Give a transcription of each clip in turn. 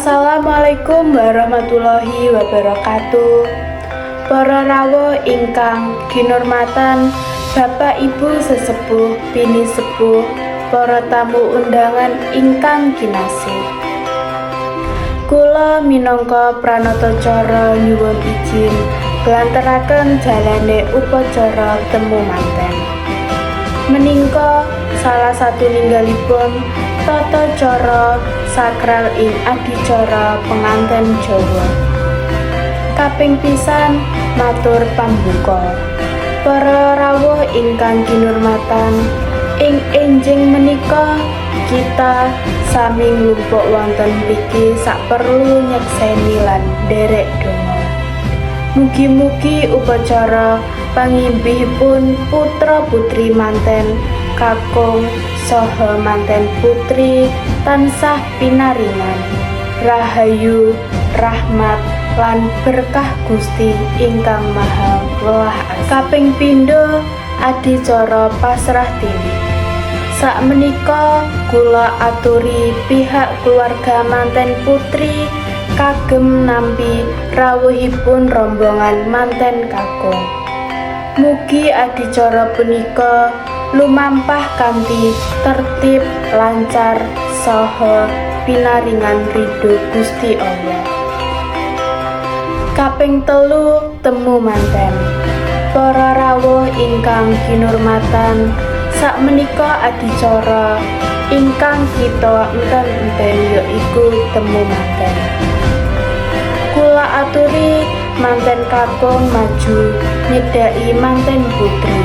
Assalamualaikum warahmatullahi wabarakatuh. Para rawuh ingkang kinurmatan Bapak Ibu sesepuh, bini sepuh, para tamu undangan ingkang kinasih. Kula minangka pranatacara nyuwun izin glantaraken jalane upacara temu manten. Menika salah satuninggalipun tata cara sakral ing adicara penganten Jawa. Kaping pisan matur pambuka. Para rawuh ingkang kinurmatan, ing enjing menika kita sami nglumpuk wonten mriki saperlu nyekseni lan nderek donga. Mugi-mugi upacara panginggihipun putra putri manten kakung saha manten putri tansah pinaringan rahayu, rahmat lan berkah Gusti ingkang Maha Welas. Kaping pindho adicara pasrah diri. Sakmenika kula aturi pihak keluarga manten putri kagem nampi rawuhipun rombongan manten kakung. Mugi adicara punika lumampah kanthi tertib, lancar, saha pinaringan ridho Gusti Allah. Kaping telu temu manten. Para rawuh ingkang kinurmatan, sakmenika adicara ingkang kita enten-enten yaiku temu manten. Kula aturi manten kakung maju nyedhaki manten putri.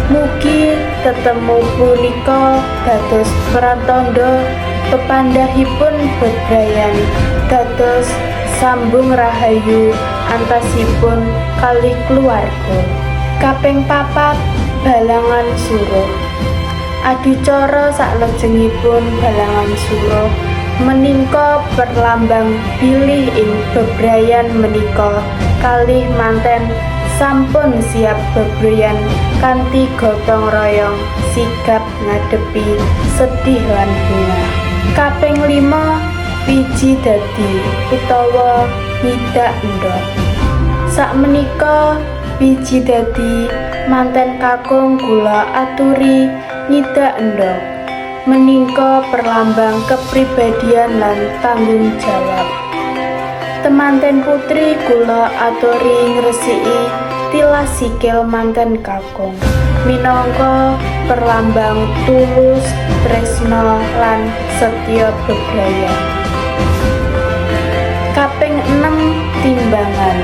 Mugi tetemu punika dados prantanda pepandhahipun bebrayan dados sambung rahayu antasipun kalih keluarga. Kaping papat balangan suruh. Adicara saklajengipun balangan suruh menika perlambang bilih ing bebrayan menika kalih manten sampun siap bebrayan kanthi gotong royong sigap ngadepi sedih lan bunga. Kaping 5 Piji dadi utawa nyidak endhog. Sakmenika piji dadi manten kakung kula aturi nyidak endhog menika perlambang kepribadian lan tanggung jawab. Temanten putri kula aturi ngresiki tilas sikil manten kakung minangka perlambang tulus, tresna lan setya bebrayan. Kaping 6 timbangan.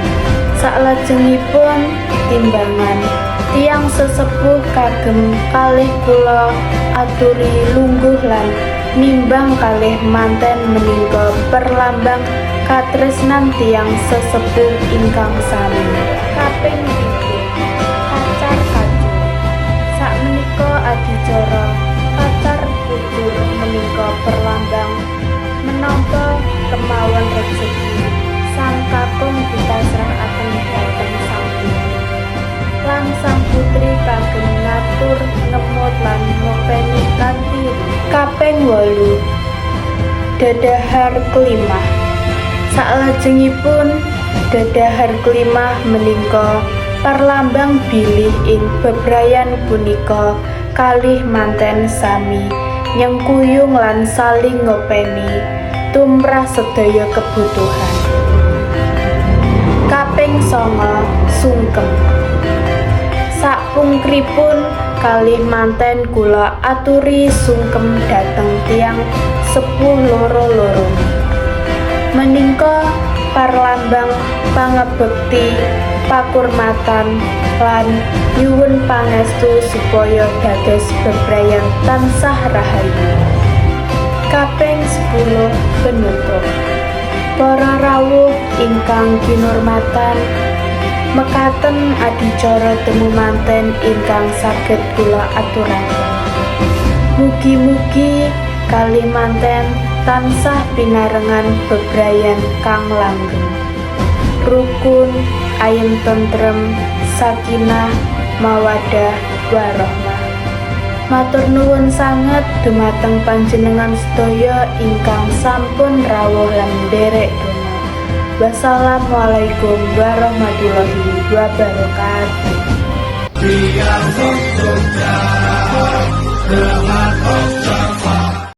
Saklajengipun timbangan tiyang sesepuh kagem kalih kula aturi lungguh lan nimbang kalih manten menika perlambang katresnan tiyang sesepuh ingkang sami. Kaping 7 pacar kacur. Sakmenika adicara pacar kacur menika perlambang menapa kemawon rezeki sang kakung dipasrahaken dhateng sang putri. Lan sang putri kagem ngatur ngemut lan ngopeni kanthi. Kaping 8 dadahar kelimah. Saklajengipun dadahar kelimah menika perlambang bilih ing bebrayan punika kalih manten sami nyengkuyung lan saling ngopeni tumrah sedaya kebutuhan. Kaping 9 sungkem. Sakpungkripun kalih manten kula aturi sungkem dhateng tiyang sepuh loro-loro. Menika parlambang pangebekti, pakurmatan lan nyuwun pangestu supaya dados bebrayan tansah rahayu. Kaping 10 penutup. Para rawuh ingkang kinurmatan, mekaten adicara temu manten ingkang saged kula aturaken. Mugi-mugi kalih manten tansah pinarengan bebrayan kang langgeng, rukun, ayem tentrem, sakinah, mawaddah warahmah. Matur nuwun sanget dumateng panjenengan sedaya ingkang sampun rawuh lan nderek donga. Wassalamualaikum warahmatullahi wabarakatuh.